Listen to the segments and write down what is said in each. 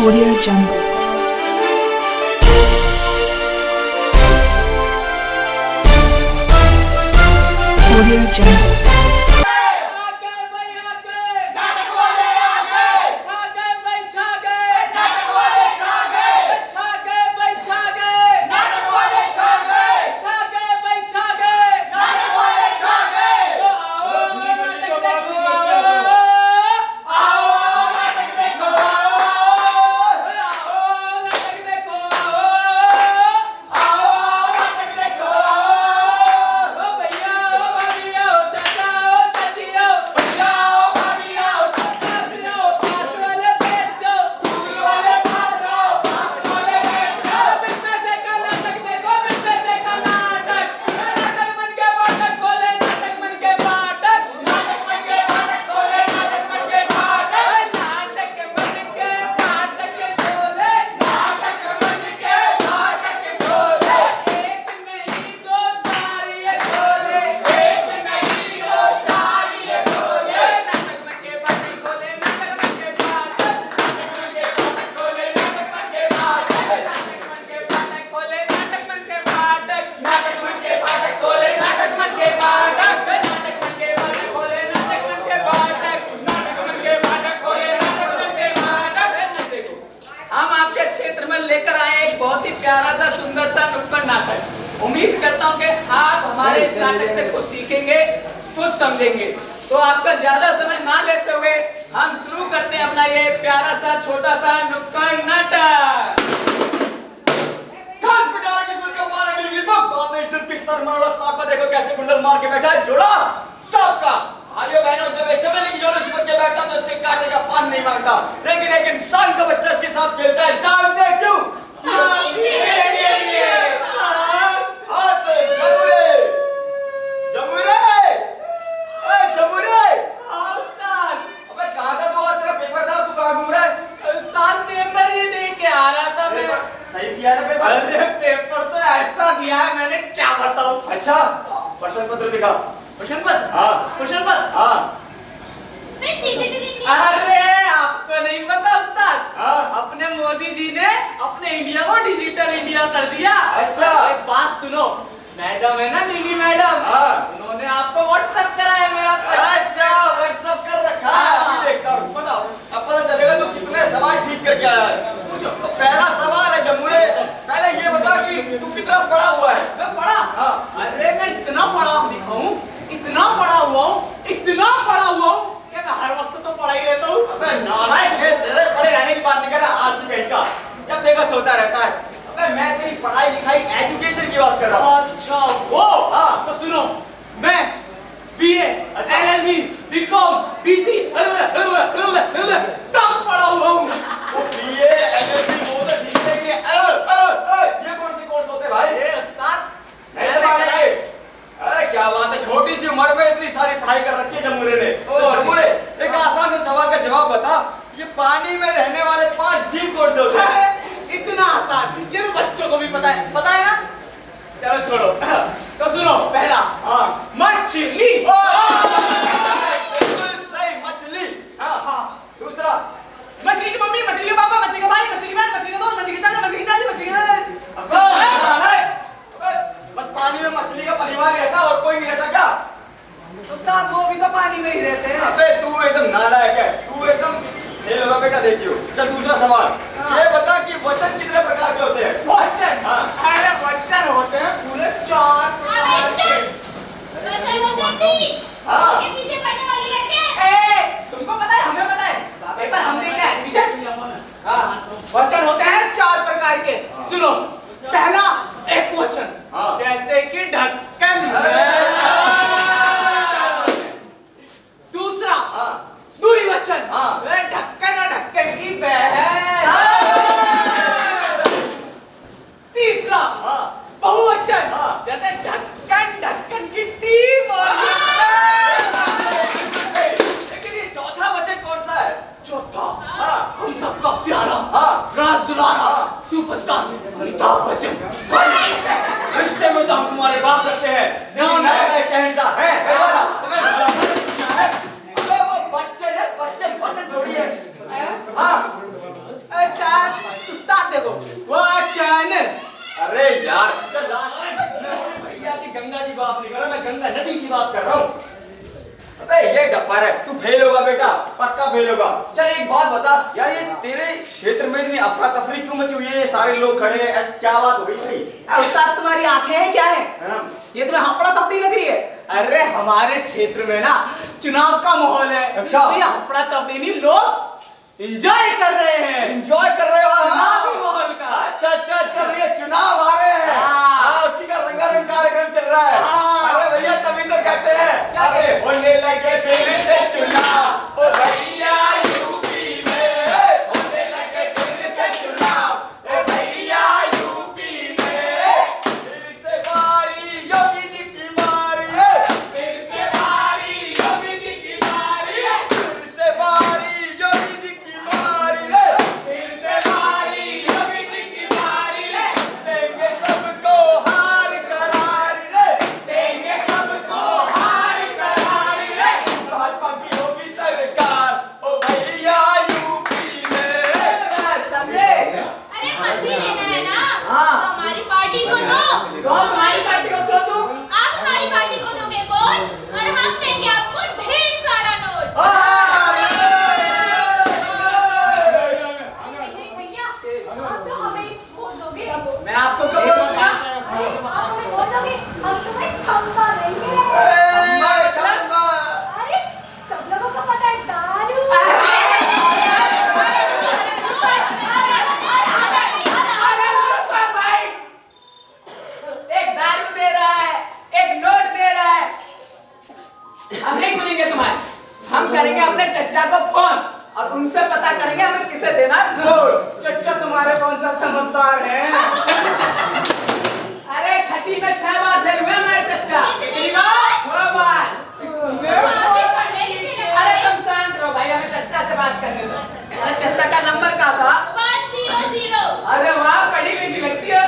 Audio Jungle. Audio Jungle. बहुत ही प्यारा सा सुंदर सा नुक्कड़ नाटक। उम्मीद करता हूँ कि आप हमारे इस नाटक से कुछ सीखेंगे, कुछ समझेंगे। तो आपका ज्यादा समय ना लेते हुए हम शुरू करते हैं अपना ये प्यारा सा छोटा सा नुक्कड़ नाटक। देखो कैसे कुंडल मार के बैठा है जोड़ा सबका। भाइयों बहनों, जब एक चमेली की जोड़ी चिपक के बैठता तो उसके कांटे का पान नहीं मांगता, लेकिन एक इंसान का बच्चा इसके साथ खेलता है। जानते क्यों? अरे पेपर तो ऐसा दिया है मैंने, क्या बताऊं। अच्छा, प्रश्न पत्र दिखा। प्रश्न पत्र? हाँ। प्रश्न पत्र? हाँ। अरे आपको नहीं पता उस्ताद, हाँ। अपने मोदी जी ने अपने इंडिया को डिजिटल इंडिया कर दिया। अच्छा। एक बात सुनो, मैडम है ना नीली मैडम, हाँ। उन्होंने आपको व्हाट्सएप करा है मेरा। अच्छा, व्हाट्सएप कर रखा है। अभी देखता हूँ, बताओ अब पता चलेगा तू कितने सवाल ठीक करके आया है। पूछो। तो पहला सवाल है जम्मूरे, पहले ये बता कि तू कितना पढ़ा हुआ है? मैं पढ़ा? हाँ। अरे मैं इतना पढ़ा लिखा हूँ, इतना पढ़ा हुआ हूँ, इतना पढ़ा हुआ हूँ कि मैं हर वक्त तो पढ़ा ही रहता हूँ। अबे नालायक है, तेरे पढ़े रहने की बात नहीं कर रहा, आज कहीं का जब देखा सोता रहता है। अबे मैं तेरी पढ़ाई लिखाई एजुकेशन की बात कर रहा हूँ। अच्छा वो? हाँ। तो सुनो, मैं बीए, एलएलबी, बीकॉम, बीसी सब पढ़ा हुआ हूँ। वो बीए, एलएलबी वो तो ठीक है कि ये कौन से कोर्स होते हैं भाई? ये उस्ताद अरे क्या बात है, छोटी सी उम्र में इतनी सारी पढ़ाई कर रखी है जम्मूरे ने। जम्मूरे एक आसान से सवाल का जवाब बता, ये पानी में रहने वाले 5 जीव कौन से होते हैं? इतना आसान, ये तो बच्चों को भी पता है ना। चलो छोड़ो, तो सुनो, पहला हाँ। मछली। सही, मछली। हाँ। दूसरा मछली की मम्मी, मछली के पापा, मछली का भाई, मछली की बहन, मछली का दोस्त, मछली की चाचा, मछली की चाची, मछली की बस पानी में मछली का परिवार रहता और कोई नहीं रहता क्या? उस्ताद वो भी तो पानी में ही रहते हैं। अबे तू एकदम नालायक है, तू एकदम फेल होगा बेटा, देखियो। चल दूसरा सवाल, ये बता कि वचन कितने प्रकार के होते हैं? वचन? हाँ। अरे वचन होते हैं पूरे 4 प्रकार के। हाँ। तुमको पता है, हमें पता है, पेपर हम देखे हैं पीछे। हाँ, वचन होते हैं 4 प्रकार के। सुनो, पहला एक वचन, हाँ। जैसे कि ढक्कन। दूसरा दुई वचन, हाँ। ढक्कन और ढक्कन की बहन। तीसरा बहुवचन, जैसे ढक्कन ढक्कन की टीम और लेकिन ये चौथा वचन कौन सा है? चौथा हाँ। हम सबका प्यारा, राज दुलारा, सुपरस्टार अमिताभ बच्चन। रिश्ते में तो हम तुम्हारे बाप करते हैं, लेकिन मैं शहंशाह है। अबे वो बच्चन है, बच्चन थोड़ी है। हाँ। अच्छा देखो वो अचानक। अरे यार भैया की गंगा की बात नहीं कर रहा, मैं गंगा नदी की बात कर रहा हूँ। अबे ये डफर है, तू फेल होगा बेटा, पक्का फेल होगा। चल एक बात बता यार, ये तेरे क्षेत्र में इतनी अफरा तफरी क्यों मची हुई है? ये सारे लोग खड़े हैं, क्या बात हो गई भाई? उस्ताद तुम्हारी आंखें हैं क्या है? ये तुम्हें हपड़ा तपड़ी लग रही है? अरे हमारे क्षेत्र में ना चुनाव का माहौल है। अच्छा। ये हपड़ा तपड़ी नहीं, लोग एंजॉय कर रहे हैं। एंजॉय कर रहे हो? चुनावी माहौल का। अच्छा भैया चुनाव आ रहे हैं। हाँ, उसी का रंगारंग कार्यक्रम चल रहा है। अरे भैया तभी तो कहते हैं, अरे होने लगे फिर से चुनाव, ओ भैया यूपी में होने लगे फिर से चुनाव, ओ भैया यूपी में फिर से बारी योगी जी की बारी है, फिर से बारी योगी जी की बारी है, फिर से बारी योगी जी की बारी है, फिर से बारी योगी जी की बारी है, देंगे सबको हार करारी रे, देंगे सबको हार करारी रे, भाजपा की होगी सरकार, ओ भैया यूपी में। समझे? अरे मत ही लेना है ना। हाँ। हमारी पार्टी को दो। कौन हमारी पार्टी को क्यों दूं? आप हमारी पार्टी को दोगे वोट और हम देंगे आपको ढेर सारा नोट। भैया आप तो हमें वोट दोगे। मैं आपको क्यों दूंगा? आप हमें वोट दोगे, हम तुम्हें खंबा देंगे। अरे सब लोगों को पता है दारू। एक दारू दे रहा है, एक नोट दे रहा है। हम नहीं सुनेंगे तुम्हारे। हम करेंगे अपने चच्चा को फोन और उनसे पता करेंगे हमें किसे देना नोट। चच्चा तुम्हारे कौन सा समझदार है? अरे छठी में 6 बार फेल हुए हमारे चच्चा। कितनी बार? 6 बार। अरे तुम शांत रहो भाई, हमें चच्चा से बात करने दो। अरे चच्चा का नंबर क्या था? 100। अरे वाह, पढ़ी लिखी लगती है।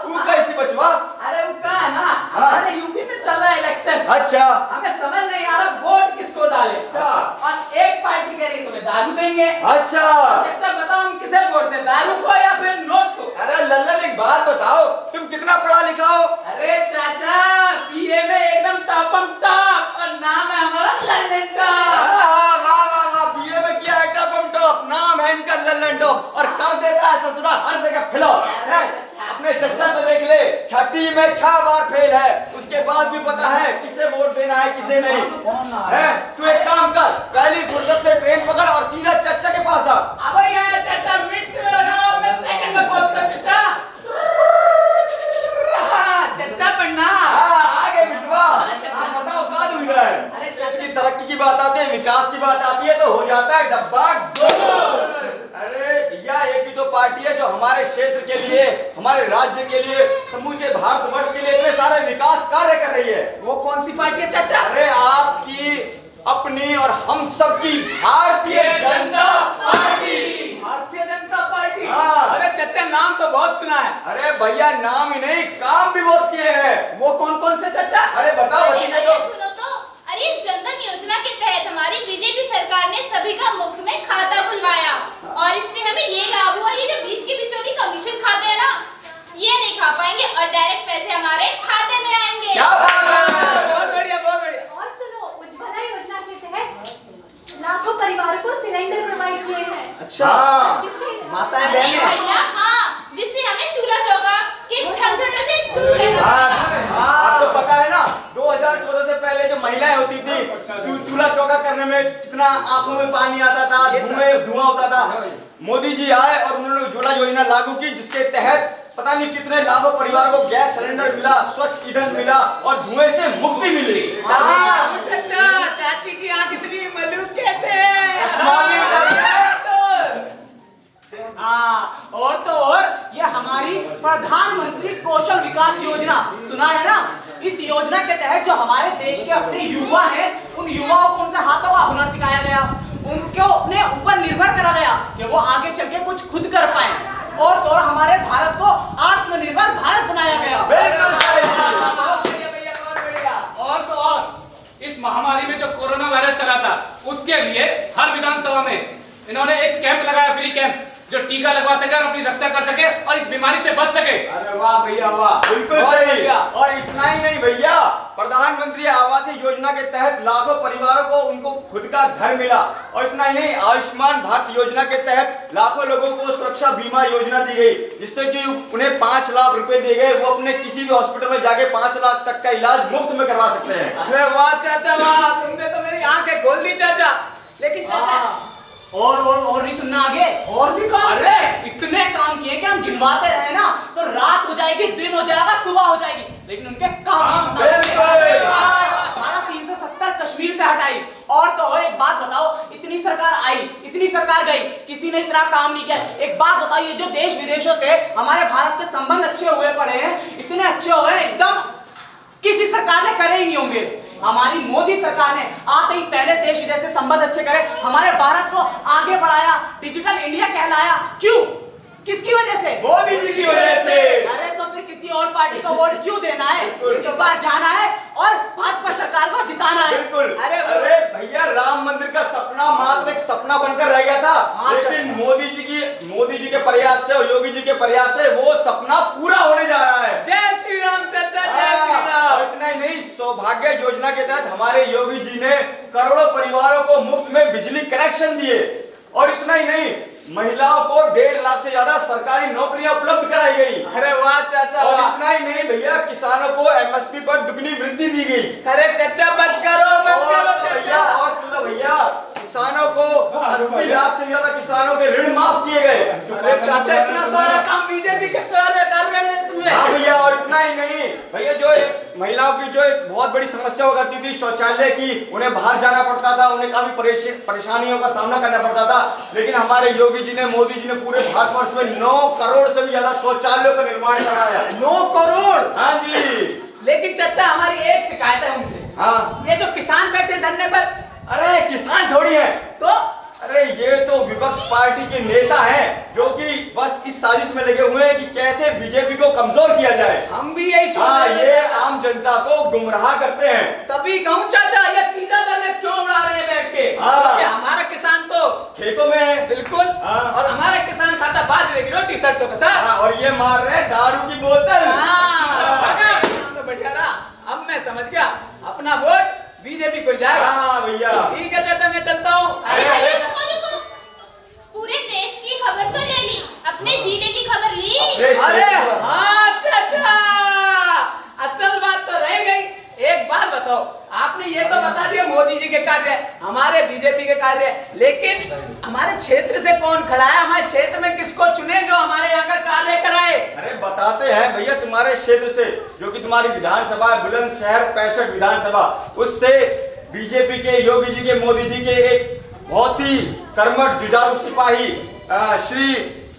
तू कैसी बचवा? अरे वो कहा है ना, हाँ। अरे यूपी में चल रहा है इलेक्शन। अच्छा हमें समझ नहीं आ रहा वोट किसको डाले। अच्छा। और एक पार्टी कह रही तुम्हें दारू देंगे। अच्छा चच्चा बताओ हम किसे वोट दें, दारू को या फिर नोट को? अरे लल्लन एक बात बताओ, तुम कितना पढ़ा लिखा हो? अरे चाचा बीए में एकदम टॉप और नाम है हमारा लल्लन टॉप। वाह बीए में किया है टॉप, नाम है इनका लल्लन टॉप और कब देता है ससुरा हर जगह फिलो। अपने चच्चा को देख ले, छठी में 6 बार फेल है, उसके बाद भी पता है किसे वोट देना है किसे नहीं है। तू एक काम कर, पहली फुर्सत से ट्रेन पकड़ और सीधा चच्चा के पास आ। अब यार चच्चा मिनट में लगाओ, मैं सेकंड में पहुंचता चच्चा। चच्चा पढ़ना। आगे बिटवा, आप बताओ कहाँ हुई है? अरे क्षेत्र की तरक्की की बात आती है, विकास की बात आती है तो हो जाता है डब्बा गोल। अरे भैया एक ही तो पार्टी है जो हमारे क्षेत्र के लिए, हमारे राज्य के लिए, समूचे भारतवर्ष के लिए इतने सारे विकास कार्य कर रही है। वो कौन सी पार्टी है चाचा? अरे आपकी, अपनी और हम सबकी भारतीय जनता पार्टी। भारतीय जनता पार्टी। हाँ। अरे चच्चा नाम तो बहुत सुना है। अरे भैया नाम ही नहीं, काम भी बहुत किए हैं। वो कौन कौन से चच्चा? अरे बताओ अरे भतीजे भैया को। सुनो तो, अरे जनधन योजना के तहत हमारी बीजेपी सरकार ने सभी का मुफ्त में खाता खुलवाया और इससे हमें ये लाभ हुआ, ये जो बीच के बिचौली कमीशन खाते हैं ना, ये नहीं खा पाएंगे और डायरेक्ट पैसे हमारे खाते में आएंगे। क्या बात है? बहुत बढ़िया बहुत बढ़िया। और सुनो, उज्ज्वला योजना के तहत लाखों परिवारों को सिलेंडर प्रोवाइड किए हैं। अच्छा जिससे माताएं अरे बहनें। भैया हाँ, जिससे हमें चूल्हा चौका के झंझटों से दूर रहना पड़ेगा। आपको पता है ना 2014 से पहले जो महिलाएं होती थी, चूल्हा चौका करने में कितना आंखों में पानी आता था, धुआं होता था। मोदी जी आए और उन्होंने उज्ज्वला योजना लागू की, जिसके तहत पता नहीं कितने लाखों परिवार को गैस सिलेंडर मिला, स्वच्छ ईंधन मिला और धुएं से मुक्ति मिली। चाचा चाची की आंख इतनी मलूक कैसे है? आसमानी हाँ, और तो और ये हमारी प्रधानमंत्री कौशल विकास योजना सुना है ना। इस योजना के तहत जो हमारे देश के अपने युवा हैं, उन युवाओं को उनके हाथों का हुनर सिखाया गया, उनको अपने ऊपर निर्भर करा गया कि वो आगे चल के कुछ खुद कर पाए और तो और हमारे भारत को आत्मनिर्भर भारत बनाया गया। और तो और इस महामारी में जो कोरोना वायरस चला था, उसके लिए हर विधानसभा में इन्होंने एक कैंप लगाया, फ्री कैंप, जो टीका लगवा सके और अपनी रक्षा कर सके और इस बीमारी से बच सके। अरे वाह भैया वाह, बिल्कुल बहुत सही। बढ़िया। और इतना ही नहीं भैया, प्रधानमंत्री आवास योजना के तहत लाखों परिवारों को उनको खुद का घर मिला। और इतना ही नहीं, आयुष्मान भारत योजना के तहत लाखों लोगों को सुरक्षा बीमा योजना दी गई, जिससे कि उन्हें 5 लाख रुपए दिए गए। वो अपने किसी भी हॉस्पिटल में जाके 5 लाख तक का इलाज मुफ्त में करवा सकते हैं। अरे वाह चाचा वाह, तुमने तो मेरी आंखें खोल दी चाचा। लेकिन चाचा और नहीं सुनना आगे? और भी काम? अरे इतने काम किए कि हम गिनवाते रहे ना तो रात हो जाएगी, दिन हो जाएगा, सुबह हो जाएगी, लेकिन उनके काम हमारा 370 कश्मीर से हटाई। और तो और एक बात बताओ, इतनी सरकार आई, इतनी सरकार गई, किसी ने इतना काम नहीं किया। एक बात बताओ, ये जो देश विदेशों से हमारे भारत के संबंध अच्छे हुए पड़े हैं, इतने अच्छे हो गए एकदम, किसी सरकार ने करे ही नहीं होंगे। हमारी मोदी सरकार ने आते ही पहले देश विदेश से संबंध अच्छे करे, हमारे भारत को आगे बढ़ाया, डिजिटल इंडिया कहलाया। क्यों? किसकी वजह से? मोदी जी की वजह से। अरे तो फिर किसी और पार्टी को वोट क्यों देना है? इस बार जाना है और भाजपा सरकार को जिताना है। बिल्कुल। अरे भैया, राम मंदिर का सपना मात्र एक सपना बनकर रह गया था, लेकिन मोदी जी के प्रयास से और योगी जी के प्रयास से वो सपना पूरा होने जा रहा है। जय श्री राम चाचा, जय श्री राम। और इतना ही नहीं, सौभाग्य योजना के तहत हमारे योगी जी ने करोड़ों परिवारों को मुफ्त में बिजली कनेक्शन दिए। और इतना ही नहीं, महिलाओं को 1.5 लाख से ज्यादा सरकारी नौकरियां उपलब्ध कराई गई। अरे वाह चाचा और वाह। इतना ही नहीं भैया, किसानों को एमएसपी पर दुगनी वृद्धि दी गई। अरे चाचा बस करो भैया, चाचा। और सुन लो भैया, किसानों को 80 लाख से ज्यादा किसानों के ऋण माफ किए गए। अरे चाचा, इतना सारा काम बीजेपी के कर रहे हैं तुम्हें। हाँ भैया, और इतना ही नहीं भैया, जो एक महिलाओं की जो एक बहुत बड़ी समस्या हुआ करती थी शौचालय की, उन्हें बाहर जाना पड़ता था, उन्हें काफी परेशानियों का सामना करना पड़ता था, लेकिन हमारे योगी जी ने, मोदी जी ने पूरे भारतवर्ष में 9 करोड़ से भी ज्यादा शौचालयों का निर्माण कराया। 9 करोड़? हाँ जी। लेकिन चाचा, हमारी एक शिकायत है उनसे। हाँ। ये जो किसान बैठे धरने पर, अरे किसान थोड़ी है तो अरे ये तो विपक्ष पार्टी के नेता हैं, जो कि बस इस साजिश में लगे हुए हैं कि कैसे बीजेपी को कमजोर किया जाए। हम भी यही सोच हाँ, रहे ये हैं। आम जनता को गुमराह करते हैं। तभी कहूँ चाचा, ये पिज्जा बर्गर क्यों उड़ा रहे हैं बैठ के? हाँ। क्योंकि हमारा किसान तो खेतों में है। बिल्कुल। हाँ। और हमारा किसान खाता बाजरे की रोटी सरसों का साग। हाँ, और ये मार रहे हैं दारू की बोतल। हाँ, तो बढ़िया रहा। अब मैं समझ गया, अपना वोट बीजेपी को जाएगा। हाँ भैया। ठीक है चाचा, मैं चलता हूँ। अरे रुको, पूरे देश की खबर तो ले ली, अपने जिले की खबर ली? अरे हाँ चाचा, असल बात तो रह गई। एक बात बताओ, आपने ये तो बता दिया मोदी जी के कार्य, हमारे बीजेपी के कार्य, लेकिन हमारे क्षेत्र से कौन खड़ा है? हमारे क्षेत्र में किसको चुने जो हमारे यहाँ का कार्य कराए? अरे बताते हैं भैया, तुम्हारे क्षेत्र से, जो कि तुम्हारी विधानसभा है बुलंदशहर 65 विधानसभा, उससे बीजेपी के, योगी जी के, मोदी जी के एक बहुत ही कर्मठ जुझारू सिपाही श्री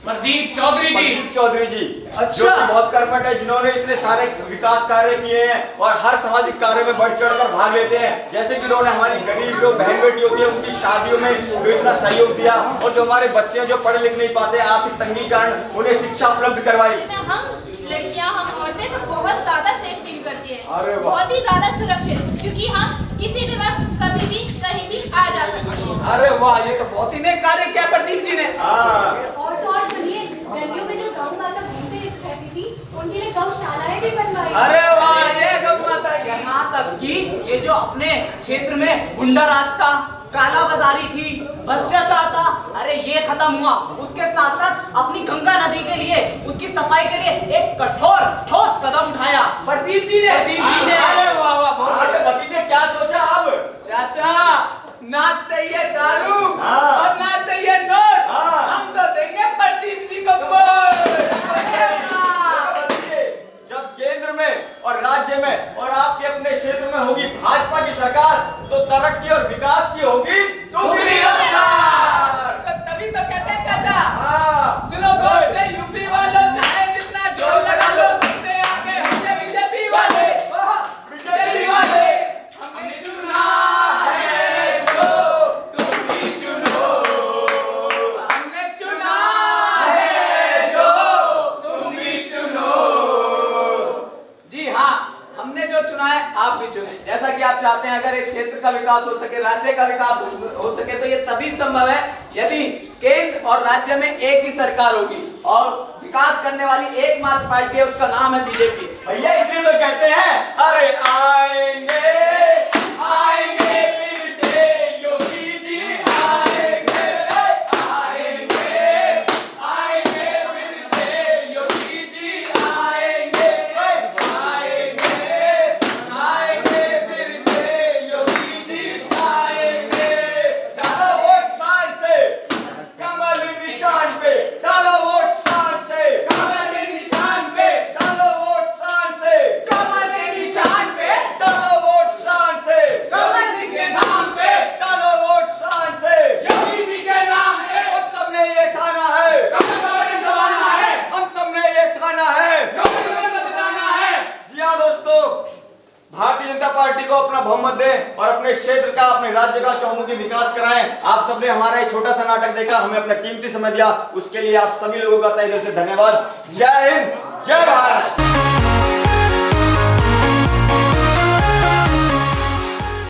प्रदीप चौधरी जी, अच्छा। जो कि बहुत कर्मठ है, जिन्होंने इतने सारे विकास कार्य किए हैं और हर सामाजिक कार्य में बढ़ चढ़कर भाग लेते हैं। जैसे कि उन्होंने हमारी गरीब जो बहन बेटी होती है उनकी शादियों में जो इतना सहयोग दिया, और जो हमारे बच्चे हैं जो पढ़ लिख नहीं पाते, आर्थिक तंगी के कारण उन्हें शिक्षा उपलब्ध करवाई। हम लड़कियां, हम औरतें तो बहुत ज्यादा सेफ फील करती है, अरे वाह। बहुत ही ज्यादा सुरक्षित, क्योंकि हम किसी भी वक्त कभी भी कहीं भी आ जा सकते हैं। अरे वाह, ये तो बहुत ही नेक कार्य किया प्रदीप जी ने। और तो और सुनिए, गलियों में जो गौ माता घूमते रहती थी, उनके लिए गौशालाएं भी बनवाई। अरे वाह, जय गौ माता की। यहाँ तक कि ये जो अपने क्षेत्र में गुंडा राज था, काला बाजारी थी, भ्रष्टाचार था, अरे ये खत्म हुआ। उसके साथ साथ अपनी गंगा नदी के लिए, उसकी सफाई के लिए एक कठोर ठोस कदम उठाया प्रदीप जी ने। अरे वाह वाह, बहुत हाँ, तो भतीजे क्या सोचा अब? चाचा, ना चाहिए दारू हाँ। और ना चाहिए नोट, हाँ। हम तो देंगे प्रदीप जी को वोट। जब केंद्र में और राज्य में और आपके अपने क्षेत्र में होगी भाजपा की सरकार, तो तरक्की और विकास की होगी दुगनी रफ्तार। तो तभी तो कहते हैं चाचा, हाँ। सुनो गौर से, यूपी वालों चाहे जितना जोर लगा लो, सबसे आगे होंगे बीजेपी वाले। बीजेपी वाले हमने चुना है, जो तुम भी चुनो। अगर एक क्षेत्र का विकास हो सके, राज्य का विकास हो सके, तो ये तभी संभव है यदि केंद्र और राज्य में एक ही सरकार होगी और विकास करने वाली एकमात्र पार्टी है, उसका नाम है बीजेपी। भैया इसलिए तो कहते हैं अरे आएंगे आएंगे फिर से योगी जी आएंगे आएंगे आएंगे फिर से योगी जी आएंगे आएंगे आएंगे फिर से योगी जी आएंगे। डालो वोट शान से कमल निशान पे, डालो वोट शान से कमल के निशान पे, डालो वोट शान से कमल के निशान पे, डालो वोट शान से कमल जी के नाम पे, डालो वोट शान से योगी जी के नाम पे। हम सबने ये खाना है, दबाना है, हम सबने ये खाना है, बताना है। जी हाँ दोस्तों, भारतीय जनता पार्टी को अपना बहुमत दें और अपने क्षेत्र का, अपने राज्य का चहुमुखी विकास कराएं। आप सबने हमारा एक छोटा सा नाटक देखा, हमें अपना कीमती समय दिया, उसके लिए आप सभी लोगों का तहे दिल से धन्यवाद। जय हिंद।